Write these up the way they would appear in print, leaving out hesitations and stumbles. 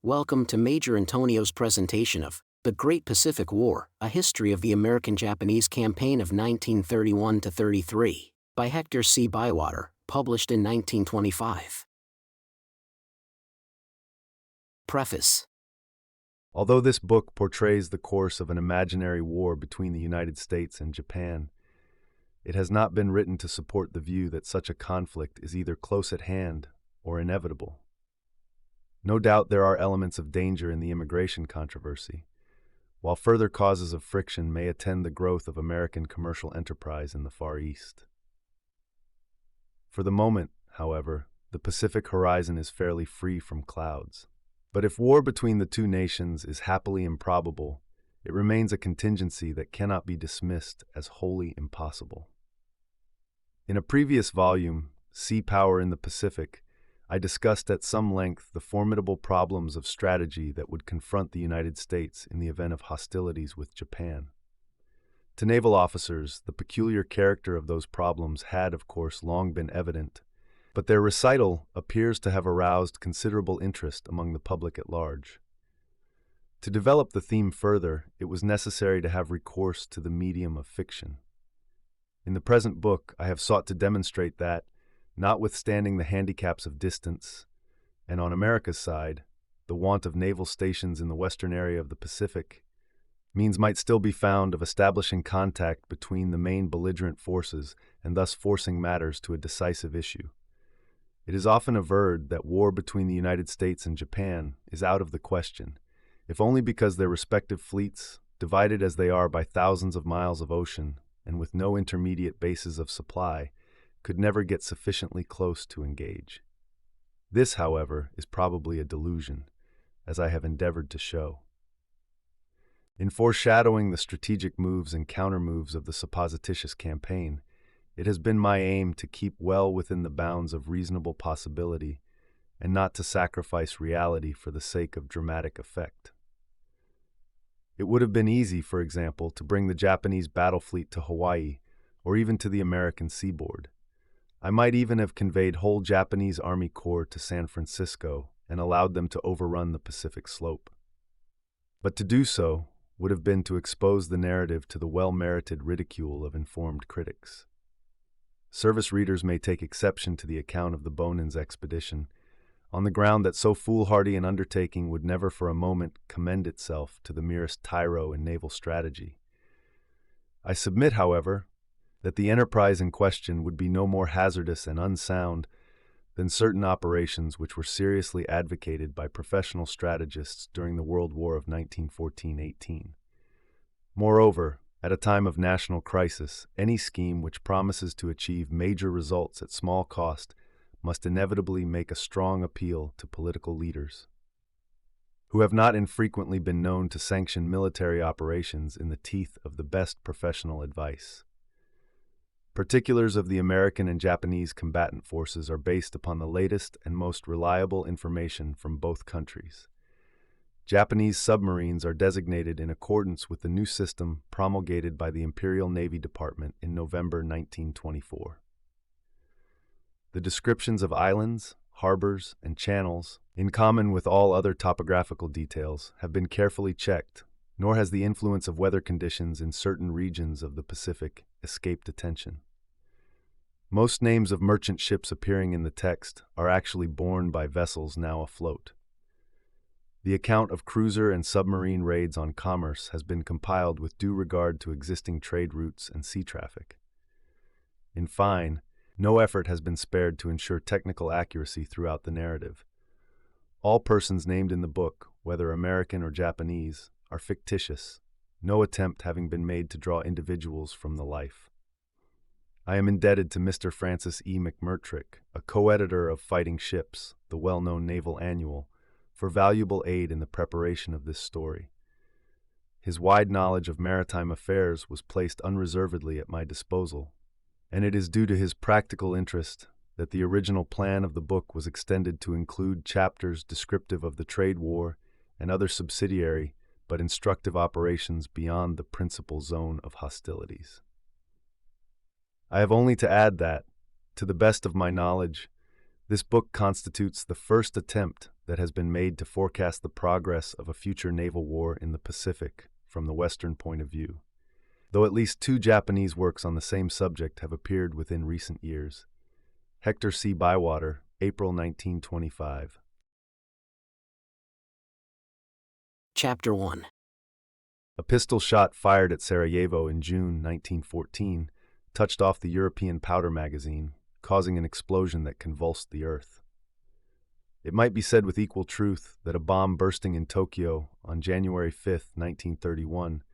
Welcome to Major Intonio's presentation of The Great Pacific War, A History of the American-Japanese Campaign of 1931-33, by Hector C. Bywater, published in 1925. Preface. Although this book portrays the course of an imaginary war between the United States and Japan, it has not been written to support the view that such a conflict is either close at hand or inevitable. No doubt there are elements of danger in the immigration controversy, while further causes of friction may attend the growth of American commercial enterprise in the Far East. For the moment, however, the Pacific horizon is fairly free from clouds. But if war between the two nations is happily improbable, it remains a contingency that cannot be dismissed as wholly impossible. In a previous volume, Sea Power in the Pacific, I discussed at some length the formidable problems of strategy that would confront the United States in the event of hostilities with Japan. To naval officers, the peculiar character of those problems had, of course, long been evident, but their recital appears to have aroused considerable interest among the public at large. To develop the theme further, it was necessary to have recourse to the medium of fiction. In the present book, I have sought to demonstrate that, notwithstanding the handicaps of distance, and on America's side, the want of naval stations in the western area of the Pacific, means might still be found of establishing contact between the main belligerent forces and thus forcing matters to a decisive issue. It is often averred that war between the United States and Japan is out of the question, if only because their respective fleets, divided as they are by thousands of miles of ocean and with no intermediate bases of supply, could never get sufficiently close to engage. This, however, is probably a delusion, as I have endeavored to show. In foreshadowing the strategic moves and countermoves of the supposititious campaign, it has been my aim to keep well within the bounds of reasonable possibility and not to sacrifice reality for the sake of dramatic effect. It would have been easy, for example, to bring the Japanese battle fleet to Hawaii or even to the American seaboard. I might even have conveyed whole Japanese Army Corps to San Francisco and allowed them to overrun the Pacific slope. But to do so would have been to expose the narrative to the well-merited ridicule of informed critics. Service readers may take exception to the account of the Bonin's expedition, on the ground that so foolhardy an undertaking would never for a moment commend itself to the merest tyro in naval strategy. I submit, however, that the enterprise in question would be no more hazardous and unsound than certain operations which were seriously advocated by professional strategists during the World War of 1914-18. Moreover, at a time of national crisis, any scheme which promises to achieve major results at small cost must inevitably make a strong appeal to political leaders, who have not infrequently been known to sanction military operations in the teeth of the best professional advice. Particulars of the American and Japanese combatant forces are based upon the latest and most reliable information from both countries. Japanese submarines are designated in accordance with the new system promulgated by the Imperial Navy Department in November 1924. The descriptions of islands, harbors, and channels, in common with all other topographical details, have been carefully checked, nor has the influence of weather conditions in certain regions of the Pacific escaped attention. Most names of merchant ships appearing in the text are actually borne by vessels now afloat. The account of cruiser and submarine raids on commerce has been compiled with due regard to existing trade routes and sea traffic. In fine, no effort has been spared to ensure technical accuracy throughout the narrative. All persons named in the book, whether American or Japanese, are fictitious, no attempt having been made to draw individuals from the life. I am indebted to Mr. Francis E. McMurtryck, a co-editor of Fighting Ships, the well-known naval annual, for valuable aid in the preparation of this story. His wide knowledge of maritime affairs was placed unreservedly at my disposal, and it is due to his practical interest that the original plan of the book was extended to include chapters descriptive of the trade war and other subsidiary but instructive operations beyond the principal zone of hostilities. I have only to add that, to the best of my knowledge, This book constitutes the first attempt that has been made to forecast the progress of a future naval war in the Pacific from the Western point of view, though at least 2 Japanese works on the same subject have appeared within recent years. Hector C. Bywater, April 1925. Chapter 1. A pistol shot fired at Sarajevo in June 1914 touched off the European powder magazine, causing an explosion that convulsed the earth. It might be said with equal truth that a bomb bursting in Tokyo on January 5, 1931,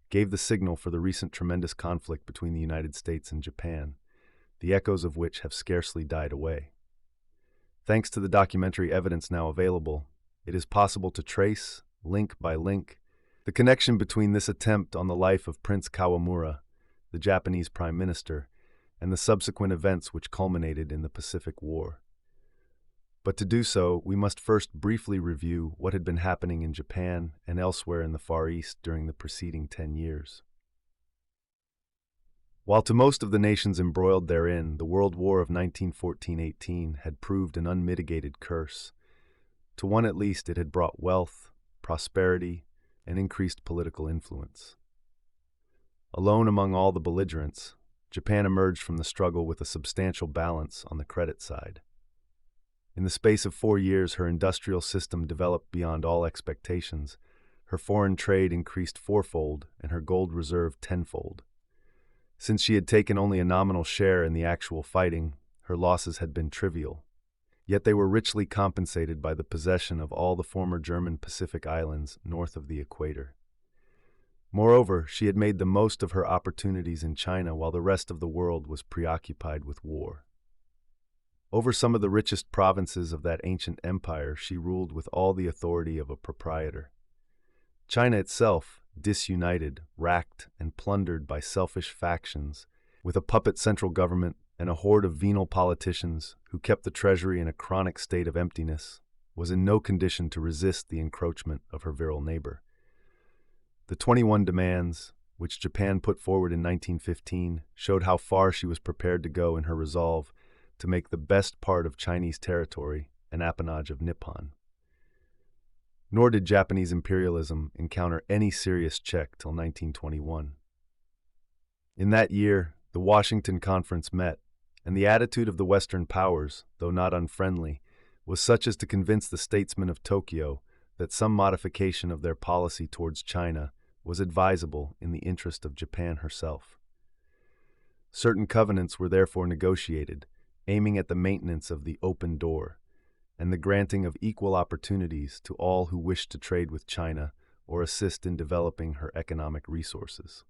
gave the signal for the recent tremendous conflict between the United States and Japan, the echoes of which have scarcely died away. Thanks to the documentary evidence now available, it is possible to trace, link by link, the connection between this attempt on the life of Prince Kawamura, the Japanese Prime Minister, and the subsequent events which culminated in the Pacific War. But to do so, we must first briefly review what had been happening in Japan and elsewhere in the Far East during the preceding 10 years. While to most of the nations embroiled therein, the World War of 1914-18 had proved an unmitigated curse, to one at least it had brought wealth, prosperity, and increased political influence. Alone among all the belligerents, Japan emerged from the struggle with a substantial balance on the credit side. In the space of 4 years, her industrial system developed beyond all expectations, her foreign trade increased 4-fold, and her gold reserve 10-fold. Since she had taken only a nominal share in the actual fighting, her losses had been trivial. Yet they were richly compensated by the possession of all the former German Pacific islands north of the equator. Moreover, she had made the most of her opportunities in China while the rest of the world was preoccupied with war. Over some of the richest provinces of that ancient empire, she ruled with all the authority of a proprietor. China itself, disunited, racked, and plundered by selfish factions, with a puppet central government and a horde of venal politicians who kept the treasury in a chronic state of emptiness, was in no condition to resist the encroachment of her virile neighbor. The 21 demands, which Japan put forward in 1915, showed how far she was prepared to go in her resolve to make the best part of Chinese territory an appanage of Nippon. Nor did Japanese imperialism encounter any serious check till 1921. In that year, the Washington Conference met, and the attitude of the Western powers, though not unfriendly, was such as to convince the statesmen of Tokyo that some modification of their policy towards China was advisable in the interest of Japan herself. Certain covenants were therefore negotiated, aiming at the maintenance of the open door and the granting of equal opportunities to all who wished to trade with China or assist in developing her economic resources.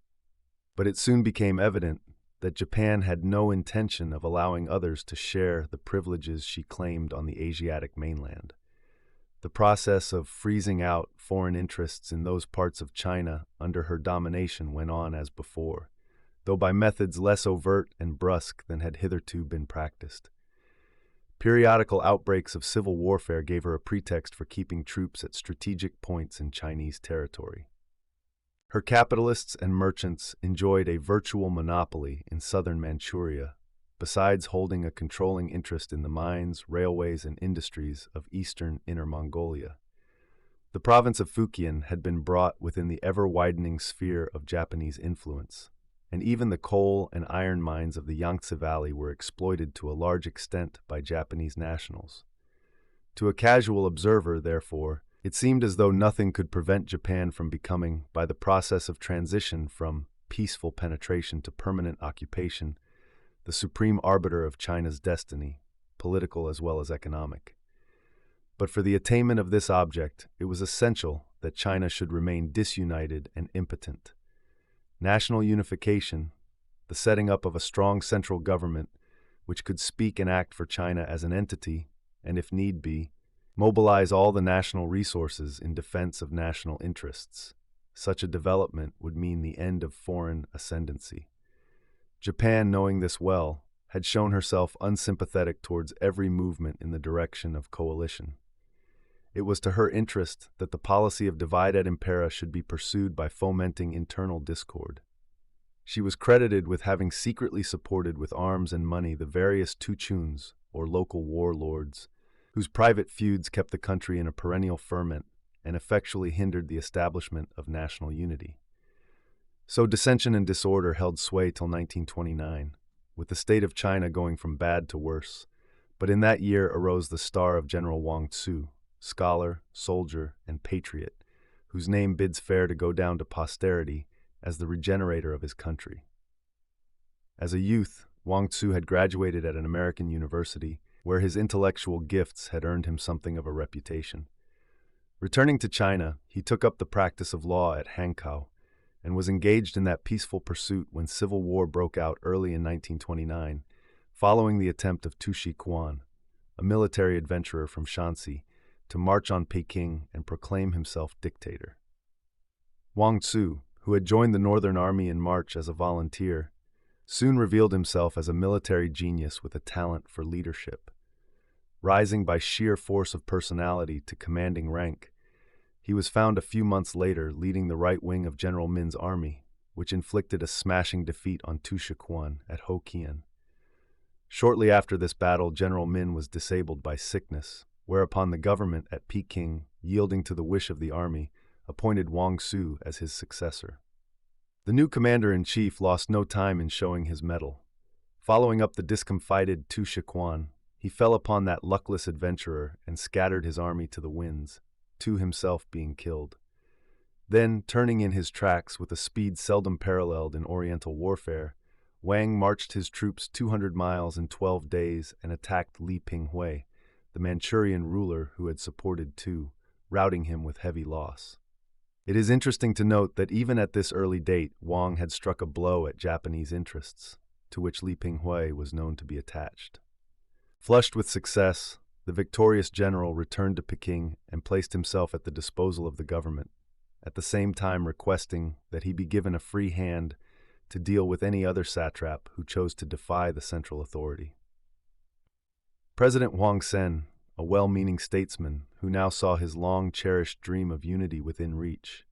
But it soon became evident that Japan had no intention of allowing others to share the privileges she claimed on the Asiatic mainland. The process of freezing out foreign interests in those parts of China under her domination went on as before, though by methods less overt and brusque than had hitherto been practiced. Periodical outbreaks of civil warfare gave her a pretext for keeping troops at strategic points in Chinese territory. Her capitalists and merchants enjoyed a virtual monopoly in southern Manchuria, besides holding a controlling interest in the mines, railways, and industries of eastern Inner Mongolia. The province of Fujian had been brought within the ever-widening sphere of Japanese influence, and even the coal and iron mines of the Yangtze Valley were exploited to a large extent by Japanese nationals. To a casual observer, therefore, it seemed as though nothing could prevent Japan from becoming, by the process of transition from peaceful penetration to permanent occupation, the supreme arbiter of China's destiny, political as well as economic. But for the attainment of this object, it was essential that China should remain disunited and impotent. National unification, the setting up of a strong central government which could speak and act for China as an entity, and if need be, mobilize all the national resources in defense of national interests. Such a development would mean the end of foreign ascendancy. Japan, knowing this well, had shown herself unsympathetic towards every movement in the direction of coalition. It was to her interest that the policy of divide et impera should be pursued by fomenting internal discord. She was credited with having secretly supported with arms and money the various tuchuns, or local warlords, whose private feuds kept the country in a perennial ferment and effectually hindered the establishment of national unity. So dissension and disorder held sway till 1929, with the state of China going from bad to worse. But in that year arose the star of General Wang Tzu, scholar, soldier, and patriot, whose name bids fair to go down to posterity as the regenerator of his country. As a youth, Wang Tzu had graduated at an American university, where his intellectual gifts had earned him something of a reputation. Returning to China, he took up the practice of law at Hankow, and was engaged in that peaceful pursuit when civil war broke out early in 1929, following the attempt of Tu Quan, a military adventurer from Shanxi, to march on Peking and proclaim himself dictator. Wang Tzu, who had joined the Northern Army in March as a volunteer, soon revealed himself as a military genius with a talent for leadership. Rising by sheer force of personality to commanding rank, he was found a few months later leading the right wing of General Min's army, which inflicted a smashing defeat on Tu Quan at Hokkien. Shortly after this battle, General Min was disabled by sickness, whereupon the government at Peking, yielding to the wish of the army, appointed Wang Tzu as his successor. The new commander-in-chief lost no time in showing his mettle. Following up the discomfited Tu Quan, he fell upon that luckless adventurer and scattered his army to the winds, Tu himself being killed. Then, turning in his tracks with a speed seldom paralleled in Oriental warfare, Wang marched his troops 200 miles in 12 days and attacked Li Pinghui, the Manchurian ruler who had supported Tu, routing him with heavy loss. It is interesting to note that even at this early date, Wang had struck a blow at Japanese interests, to which Li Pinghui was known to be attached. Flushed with success, the victorious general returned to Peking and placed himself at the disposal of the government, at the same time requesting that he be given a free hand to deal with any other satrap who chose to defy the central authority. President Huang Sen, a well-meaning statesman who now saw his long-cherished dream of unity within reach,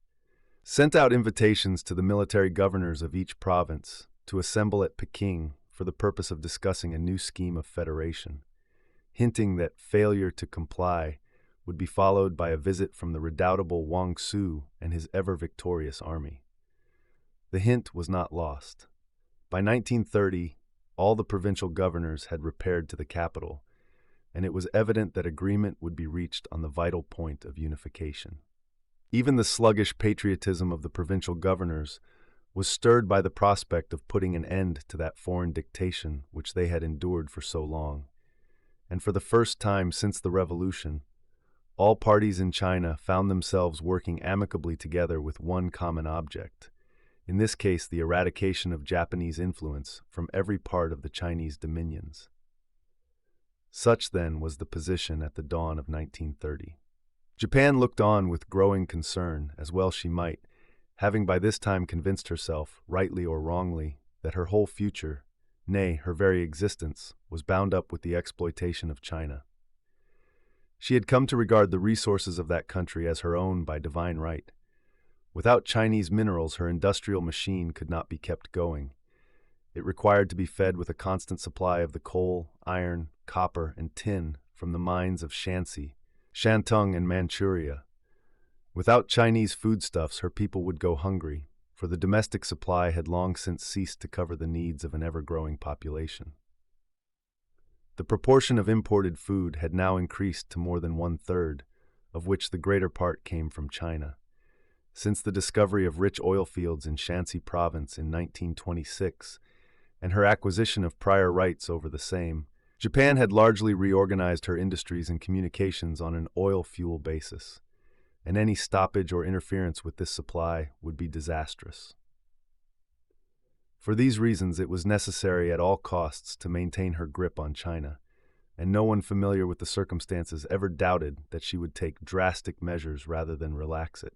sent out invitations to the military governors of each province to assemble at Peking for the purpose of discussing a new scheme of federation, hinting that failure to comply would be followed by a visit from the redoubtable Wang Tzu and his ever-victorious army. The hint was not lost. By 1930, all the provincial governors had repaired to the capital, and it was evident that agreement would be reached on the vital point of unification. Even the sluggish patriotism of the provincial governors was stirred by the prospect of putting an end to that foreign dictation which they had endured for so long. And for the first time since the Revolution, all parties in China found themselves working amicably together with one common object, in this case the eradication of Japanese influence from every part of the Chinese dominions. Such, then, was the position at the dawn of 1930. Japan looked on with growing concern, as well she might, having by this time convinced herself, rightly or wrongly, that her whole future, nay, her very existence, was bound up with the exploitation of China. She had come to regard the resources of that country as her own by divine right. Without Chinese minerals, her industrial machine could not be kept going. It required to be fed with a constant supply of the coal, iron, copper, and tin from the mines of Shanxi, Shantung, and Manchuria. Without Chinese foodstuffs, her people would go hungry, for the domestic supply had long since ceased to cover the needs of an ever-growing population. The proportion of imported food had now increased to more than 1/3, of which the greater part came from China. Since the discovery of rich oil fields in Shanxi province in 1926, and her acquisition of prior rights over the same, Japan had largely reorganized her industries and communications on an oil fuel basis, and any stoppage or interference with this supply would be disastrous. For these reasons, it was necessary at all costs to maintain her grip on China, and no one familiar with the circumstances ever doubted that she would take drastic measures rather than relax it.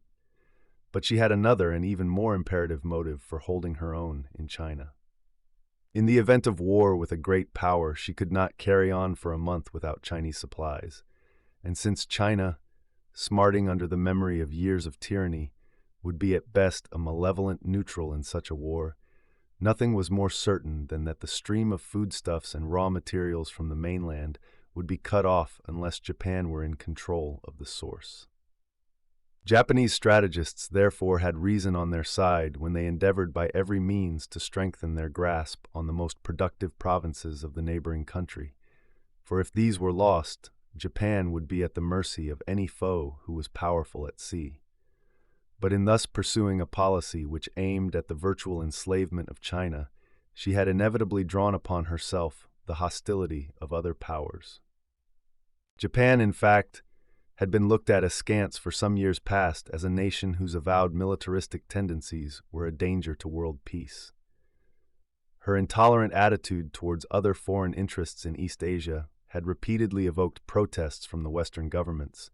But she had another and even more imperative motive for holding her own in China. In the event of war with a great power, she could not carry on for a month without Chinese supplies, and since China, smarting under the memory of years of tyranny, would be at best a malevolent neutral in such a war, Nothing was more certain than that the stream of foodstuffs and raw materials from the mainland would be cut off unless Japan were in control of the source. Japanese strategists therefore had reason on their side when they endeavored by every means to strengthen their grasp on the most productive provinces of the neighboring country, for if these were lost, Japan would be at the mercy of any foe who was powerful at sea. But in thus pursuing a policy which aimed at the virtual enslavement of China, she had inevitably drawn upon herself the hostility of other powers. Japan, in fact, had been looked at askance for some years past as a nation whose avowed militaristic tendencies were a danger to world peace. Her intolerant attitude towards other foreign interests in East Asia had repeatedly evoked protests from the Western governments,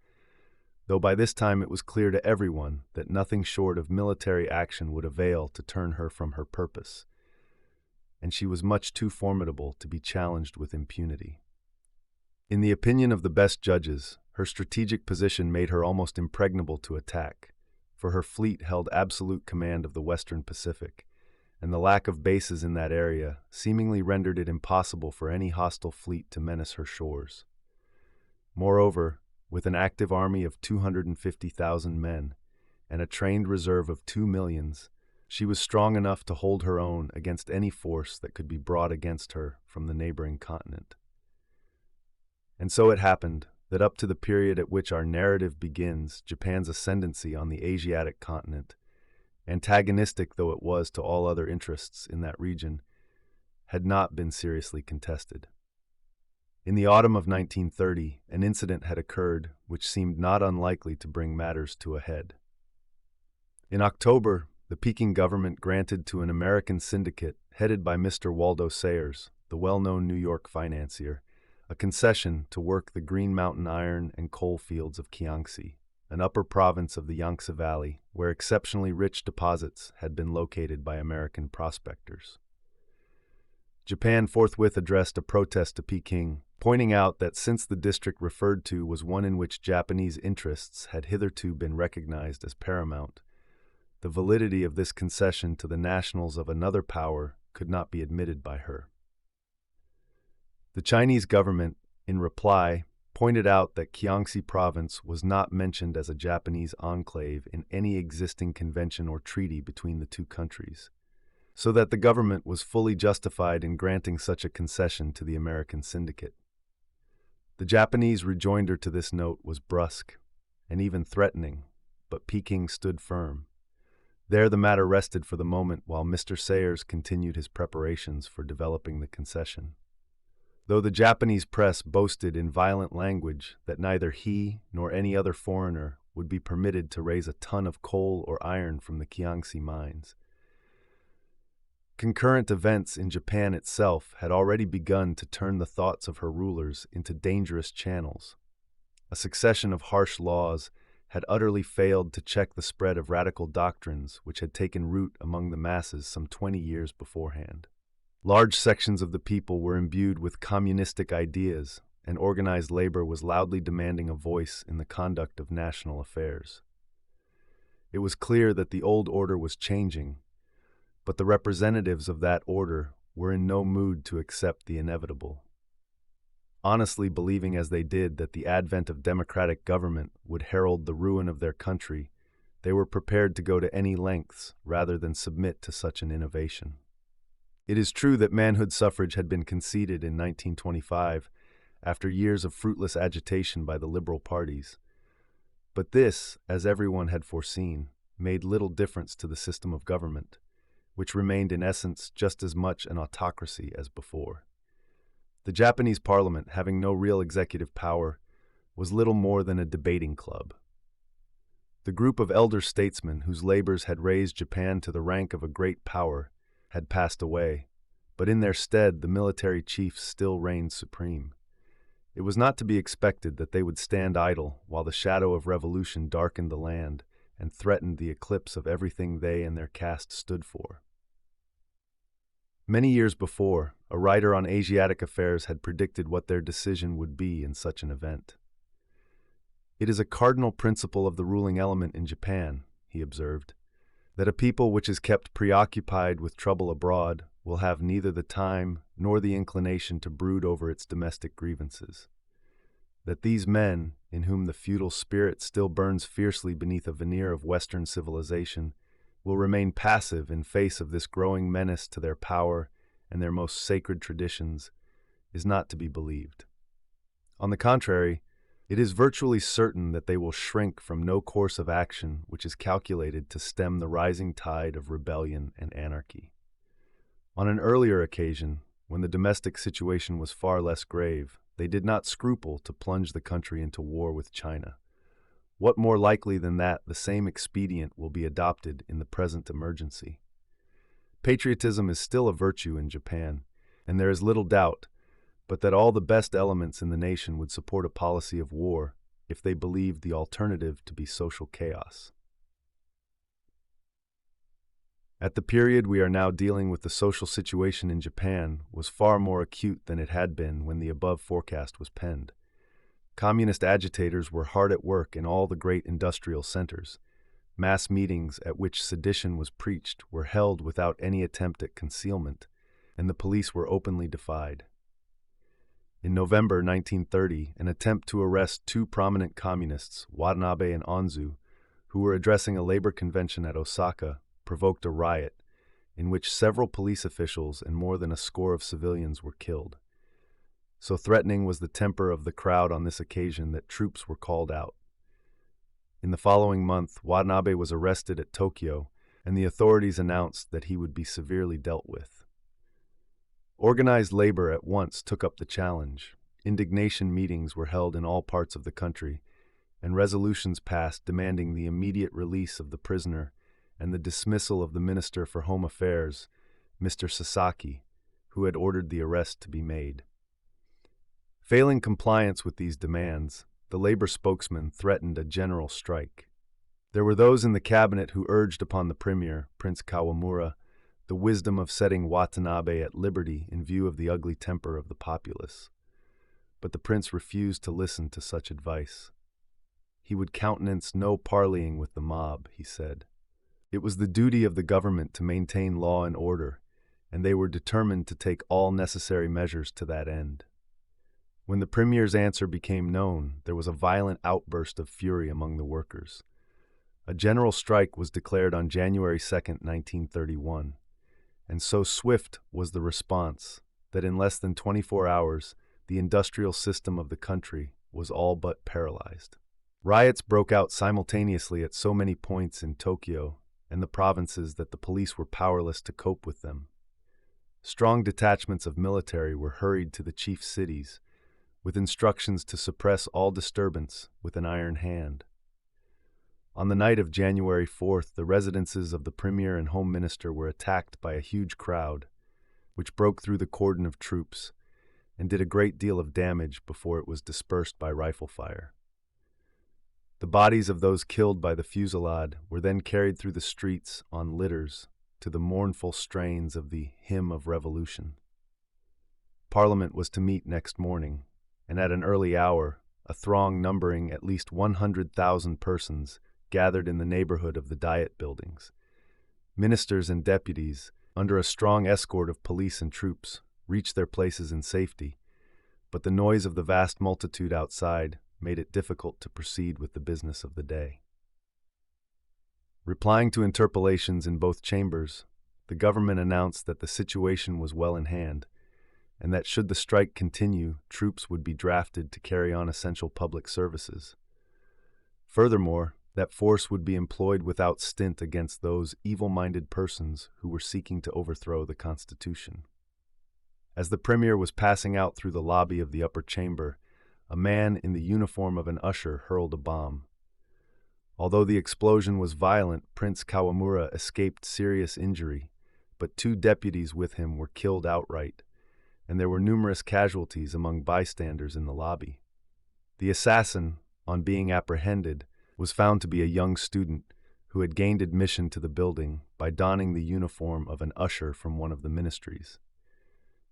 though by this time it was clear to everyone that nothing short of military action would avail to turn her from her purpose, and she was much too formidable to be challenged with impunity. In the opinion of the best judges, her strategic position made her almost impregnable to attack, for her fleet held absolute command of the Western Pacific, and the lack of bases in that area seemingly rendered it impossible for any hostile fleet to menace her shores. Moreover, with an active army of 250,000 men and a trained reserve of 2 millions, she was strong enough to hold her own against any force that could be brought against her from the neighboring continent. And so it happened that up to the period at which our narrative begins, Japan's ascendancy on the Asiatic continent, antagonistic though it was to all other interests in that region, had not been seriously contested. In the autumn of 1930, an incident had occurred which seemed not unlikely to bring matters to a head. In October, the Peking government granted to an American syndicate headed by Mr. Waldo Sayers, the well-known New York financier, a concession to work the Green Mountain iron and coal fields of Kiangsi, an upper province of the Yangtze Valley, where exceptionally rich deposits had been located by American prospectors. Japan forthwith addressed a protest to Peking, pointing out that since the district referred to was one in which Japanese interests had hitherto been recognized as paramount, the validity of this concession to the nationals of another power could not be admitted by her. The Chinese government, in reply, pointed out that Kiangsi province was not mentioned as a Japanese enclave in any existing convention or treaty between the two countries, so that the government was fully justified in granting such a concession to the American syndicate. The Japanese rejoinder to this note was brusque and even threatening, but Peking stood firm. There the matter rested for the moment while Mr. Sayers continued his preparations for developing the concession. Though the Japanese press boasted in violent language that neither he nor any other foreigner would be permitted to raise a ton of coal or iron from the Kiangsi mines. Concurrent events in Japan itself had already begun to turn the thoughts of her rulers into dangerous channels. A succession of harsh laws had utterly failed to check the spread of radical doctrines which had taken root among the masses some 20 years beforehand. Large sections of the people were imbued with communistic ideas, and organized labor was loudly demanding a voice in the conduct of national affairs. It was clear that the old order was changing, but the representatives of that order were in no mood to accept the inevitable. Honestly believing as they did that the advent of democratic government would herald the ruin of their country, they were prepared to go to any lengths rather than submit to such an innovation. It is true that manhood suffrage had been conceded in 1925 after years of fruitless agitation by the liberal parties. But this, as everyone had foreseen, made little difference to the system of government, which remained in essence just as much an autocracy as before. The Japanese parliament, having no real executive power, was little more than a debating club. The group of elder statesmen whose labors had raised Japan to the rank of a great power had passed away, but in their stead the military chiefs still reigned supreme. It was not to be expected that they would stand idle while the shadow of revolution darkened the land and threatened the eclipse of everything they and their caste stood for. Many years before, a writer on Asiatic affairs had predicted what their decision would be in such an event. "It is a cardinal principle of the ruling element in Japan," he observed, that a people which is kept preoccupied with trouble abroad will have neither the time nor the inclination to brood over its domestic grievances. That these men, in whom the feudal spirit still burns fiercely beneath a veneer of Western civilization, will remain passive in face of this growing menace to their power and their most sacred traditions, is not to be believed. On the contrary, it is virtually certain that they will shrink from no course of action which is calculated to stem the rising tide of rebellion and anarchy. On an earlier occasion, when the domestic situation was far less grave, they did not scruple to plunge the country into war with China. What more likely than that the same expedient will be adopted in the present emergency? Patriotism is still a virtue in Japan, and there is little doubt but that all the best elements in the nation would support a policy of war if they believed the alternative to be social chaos. At the period we are now dealing with, the social situation in Japan was far more acute than it had been when the above forecast was penned. Communist agitators were hard at work in all the great industrial centers. Mass meetings at which sedition was preached were held without any attempt at concealment, and the police were openly defied. In November 1930, an attempt to arrest two prominent communists, Watanabe and Onzu, who were addressing a labor convention at Osaka, provoked a riot, in which several police officials and more than a score of civilians were killed. So threatening was the temper of the crowd on this occasion that troops were called out. In the following month, Watanabe was arrested at Tokyo, and the authorities announced that he would be severely dealt with. Organized labor at once took up the challenge. Indignation meetings were held in all parts of the country, and resolutions passed demanding the immediate release of the prisoner and the dismissal of the Minister for Home Affairs, Mr. Sasaki, who had ordered the arrest to be made. Failing compliance with these demands, the labor spokesman threatened a general strike. There were those in the cabinet who urged upon the premier, Prince Kawamura, the wisdom of setting Watanabe at liberty in view of the ugly temper of the populace. But the prince refused to listen to such advice. He would countenance no parleying with the mob, he said. It was the duty of the government to maintain law and order, and they were determined to take all necessary measures to that end. When the premier's answer became known, there was a violent outburst of fury among the workers. A general strike was declared on January 2, 1931. And so swift was the response that in less than 24 hours, the industrial system of the country was all but paralyzed. Riots broke out simultaneously at so many points in Tokyo and the provinces that the police were powerless to cope with them. Strong detachments of military were hurried to the chief cities, with instructions to suppress all disturbance with an iron hand. On the night of January 4th, the residences of the Premier and Home Minister were attacked by a huge crowd, which broke through the cordon of troops and did a great deal of damage before it was dispersed by rifle fire. The bodies of those killed by the fusillade were then carried through the streets on litters to the mournful strains of the Hymn of Revolution. Parliament was to meet next morning, and at an early hour, a throng numbering at least 100,000 persons gathered in the neighborhood of the Diet buildings. Ministers and deputies, under a strong escort of police and troops, reached their places in safety, but the noise of the vast multitude outside made it difficult to proceed with the business of the day. Replying to interpellations in both chambers, the government announced that the situation was well in hand, and that should the strike continue, troops would be drafted to carry on essential public services. Furthermore, that force would be employed without stint against those evil-minded persons who were seeking to overthrow the Constitution. As the Premier was passing out through the lobby of the upper chamber, a man in the uniform of an usher hurled a bomb. Although the explosion was violent, Prince Kawamura escaped serious injury, but 2 deputies with him were killed outright, and there were numerous casualties among bystanders in the lobby. The assassin, on being apprehended, was found to be a young student who had gained admission to the building by donning the uniform of an usher from one of the ministries.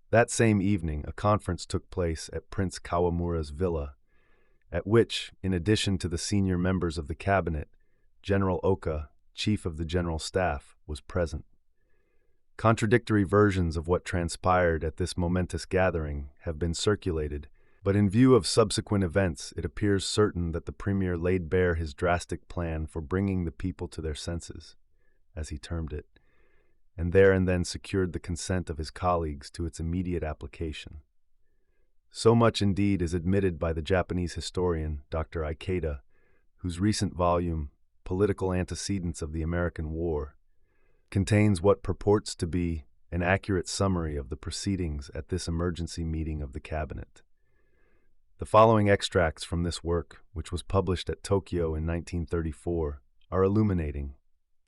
That same evening, a conference took place at Prince Kawamura's villa, at which, in addition to the senior members of the cabinet, General Oka, Chief of the General Staff, was present. Contradictory versions of what transpired at this momentous gathering have been circulated, but in view of subsequent events, it appears certain that the Premier laid bare his drastic plan for bringing the people to their senses, as he termed it, and there and then secured the consent of his colleagues to its immediate application. So much indeed is admitted by the Japanese historian Dr. Ikeda, whose recent volume, Political Antecedents of the American War, contains what purports to be an accurate summary of the proceedings at this emergency meeting of the Cabinet. The following extracts from this work, which was published at Tokyo in 1934, are illuminating.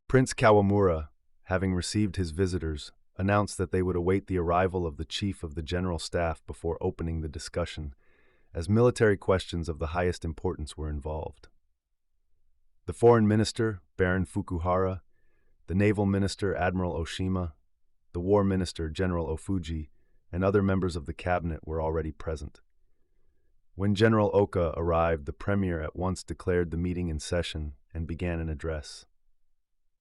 Prince Kawamura, having received his visitors, announced that they would await the arrival of the Chief of the General Staff before opening the discussion, as military questions of the highest importance were involved. The Foreign Minister, Baron Fukuhara, the Naval Minister, Admiral Oshima, the War Minister, General Ofuji, and other members of the cabinet were already present. When General Oka arrived, the Premier at once declared the meeting in session and began an address.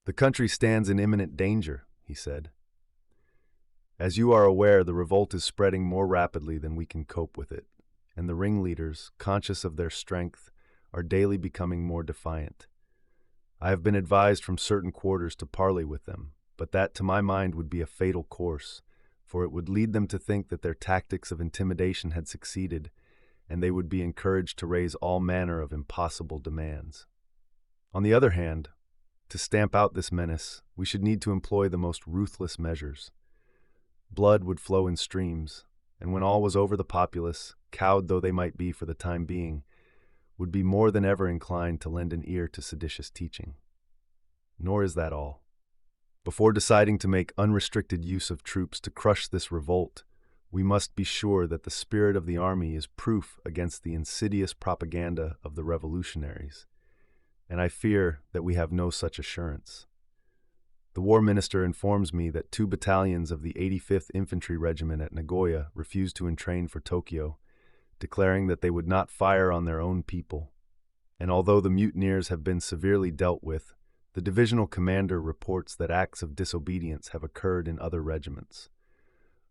"The country stands in imminent danger," he said. "As you are aware, the revolt is spreading more rapidly than we can cope with it, and the ringleaders, conscious of their strength, are daily becoming more defiant. I have been advised from certain quarters to parley with them, but that to my mind would be a fatal course, for it would lead them to think that their tactics of intimidation had succeeded, and they would be encouraged to raise all manner of impossible demands. On the other hand, to stamp out this menace, we should need to employ the most ruthless measures. Blood would flow in streams, and when all was over, the populace, cowed though they might be for the time being, would be more than ever inclined to lend an ear to seditious teaching. Nor is that all. Before deciding to make unrestricted use of troops to crush this revolt, we must be sure that the spirit of the army is proof against the insidious propaganda of the revolutionaries, and I fear that we have no such assurance. The War Minister informs me that 2 battalions of the 85th Infantry Regiment at Nagoya refused to entrain for Tokyo, declaring that they would not fire on their own people. And although the mutineers have been severely dealt with, the divisional commander reports that acts of disobedience have occurred in other regiments.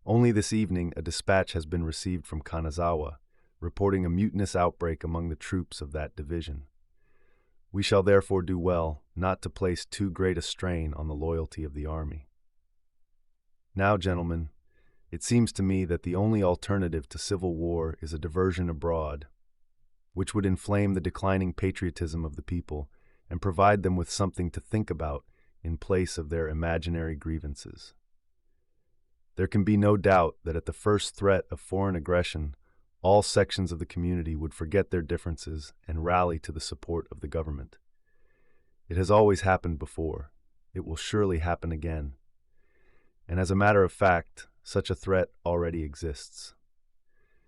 Only this evening, a dispatch has been received from Kanazawa, reporting a mutinous outbreak among the troops of that division. We shall therefore do well not to place too great a strain on the loyalty of the army. Now, gentlemen, it seems to me that the only alternative to civil war is a diversion abroad, which would inflame the declining patriotism of the people and provide them with something to think about in place of their imaginary grievances. There can be no doubt that at the first threat of foreign aggression, all sections of the community would forget their differences and rally to the support of the government. It has always happened before. It will surely happen again. And as a matter of fact, such a threat already exists.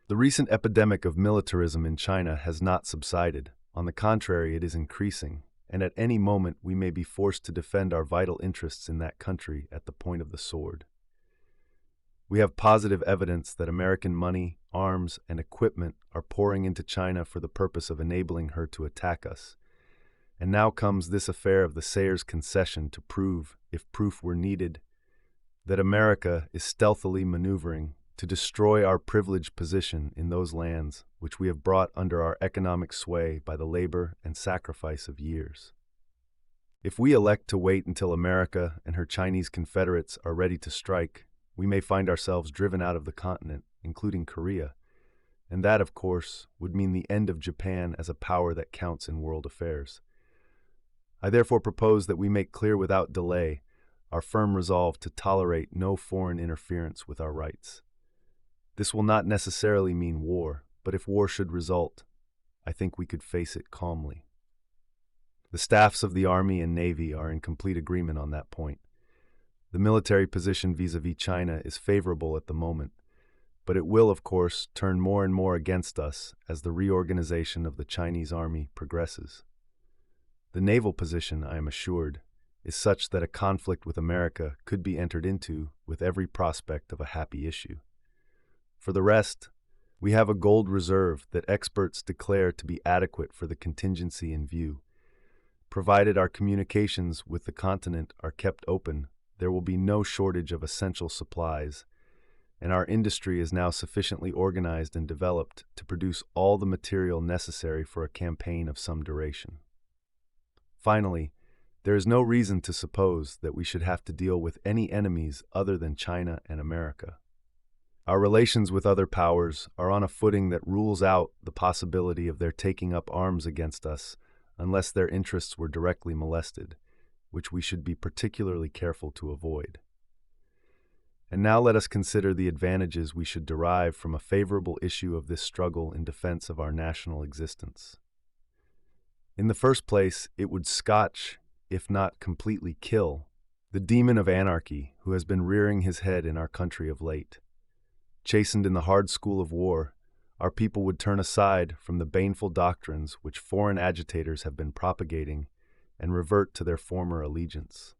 The recent epidemic of militarism in China has not subsided. On the contrary, it is increasing, and at any moment we may be forced to defend our vital interests in that country at the point of the sword. We have positive evidence that American money, arms, and equipment are pouring into China for the purpose of enabling her to attack us. And now comes this affair of the Sayers concession to prove, if proof were needed, that America is stealthily maneuvering to destroy our privileged position in those lands which we have brought under our economic sway by the labor and sacrifice of years. If we elect to wait until America and her Chinese confederates are ready to strike, we may find ourselves driven out of the continent, including Korea, and that, of course, would mean the end of Japan as a power that counts in world affairs. I therefore propose that we make clear without delay our firm resolve to tolerate no foreign interference with our rights. This will not necessarily mean war, but if war should result, I think we could face it calmly. The staffs of the Army and Navy are in complete agreement on that point. The military position vis-à-vis China is favorable at the moment, but it will, of course, turn more and more against us as the reorganization of the Chinese army progresses. The naval position, I am assured, is such that a conflict with America could be entered into with every prospect of a happy issue. For the rest, we have a gold reserve that experts declare to be adequate for the contingency in view. provided our communications with the continent are kept open, there will be no shortage of essential supplies, and our industry is now sufficiently organized and developed to produce all the material necessary for a campaign of some duration. Finally, there is no reason to suppose that we should have to deal with any enemies other than China and America. Our relations with other powers are on a footing that rules out the possibility of their taking up arms against us unless their interests were directly molested, which we should be particularly careful to avoid. And now let us consider the advantages we should derive from a favorable issue of this struggle in defense of our national existence. In the first place, it would scotch, if not completely kill, the demon of anarchy who has been rearing his head in our country of late. Chastened in the hard school of war, our people would turn aside from the baneful doctrines which foreign agitators have been propagating and revert to their former allegiance.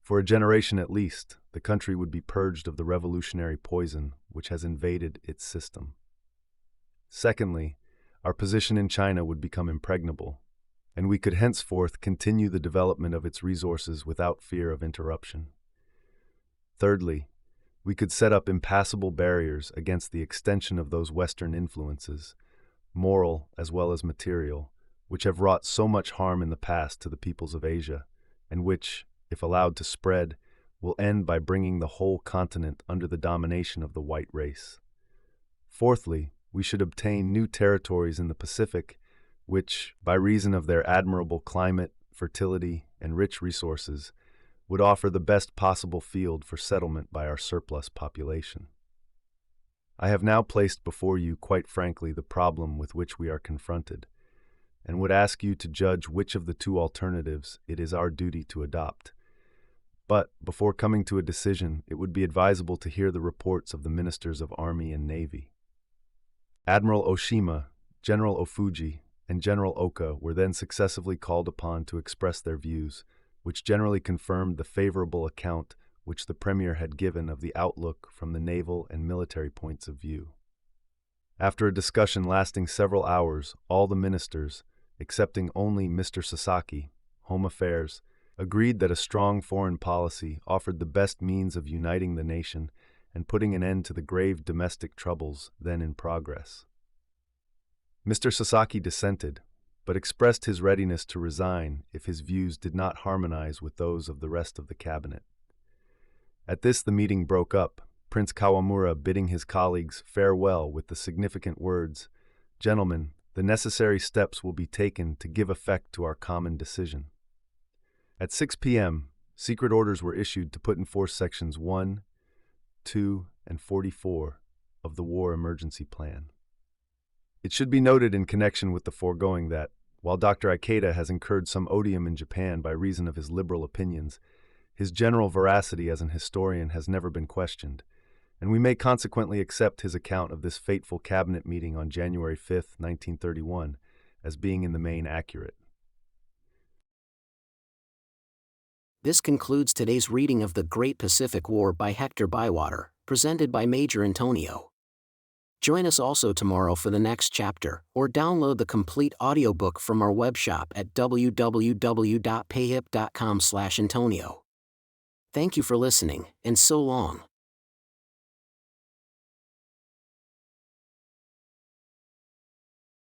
For a generation at least, the country would be purged of the revolutionary poison which has invaded its system. Secondly, our position in China would become impregnable, and we could henceforth continue the development of its resources without fear of interruption. Thirdly, we could set up impassable barriers against the extension of those Western influences, moral as well as material, which have wrought so much harm in the past to the peoples of Asia, and which, if allowed to spread, will end by bringing the whole continent under the domination of the white race. Fourthly, we should obtain new territories in the Pacific, which, by reason of their admirable climate, fertility, and rich resources, would offer the best possible field for settlement by our surplus population. I have now placed before you, quite frankly, the problem with which we are confronted, and would ask you to judge which of the two alternatives it is our duty to adopt. But, before coming to a decision, it would be advisable to hear the reports of the Ministers of Army and Navy. Admiral Oshima, General Ofuji, and General Oka were then successively called upon to express their views, which generally confirmed the favorable account which the Premier had given of the outlook from the naval and military points of view. After a discussion lasting several hours, all the ministers, excepting only Mr. Sasaki, Home Affairs, agreed that a strong foreign policy offered the best means of uniting the nation and putting an end to the grave domestic troubles then in progress. Mr. Sasaki dissented, but expressed his readiness to resign if his views did not harmonize with those of the rest of the cabinet. At this the meeting broke up, Prince Kawamura bidding his colleagues farewell with the significant words, "Gentlemen, the necessary steps will be taken to give effect to our common decision." At 6 p.m., secret orders were issued to put in force Sections 1, 2, and 44 of the War Emergency Plan. It should be noted in connection with the foregoing that, while Dr. Ikeda has incurred some odium in Japan by reason of his liberal opinions, his general veracity as an historian has never been questioned, and we may consequently accept his account of this fateful cabinet meeting on January 5, 1931, as being in the main accurate. This concludes today's reading of The Great Pacific War by Hector Bywater, presented by Major Intonio. Join us also tomorrow for the next chapter, or download the complete audiobook from our webshop at www.payhip.com/Antonio. Thank you for listening, and so long.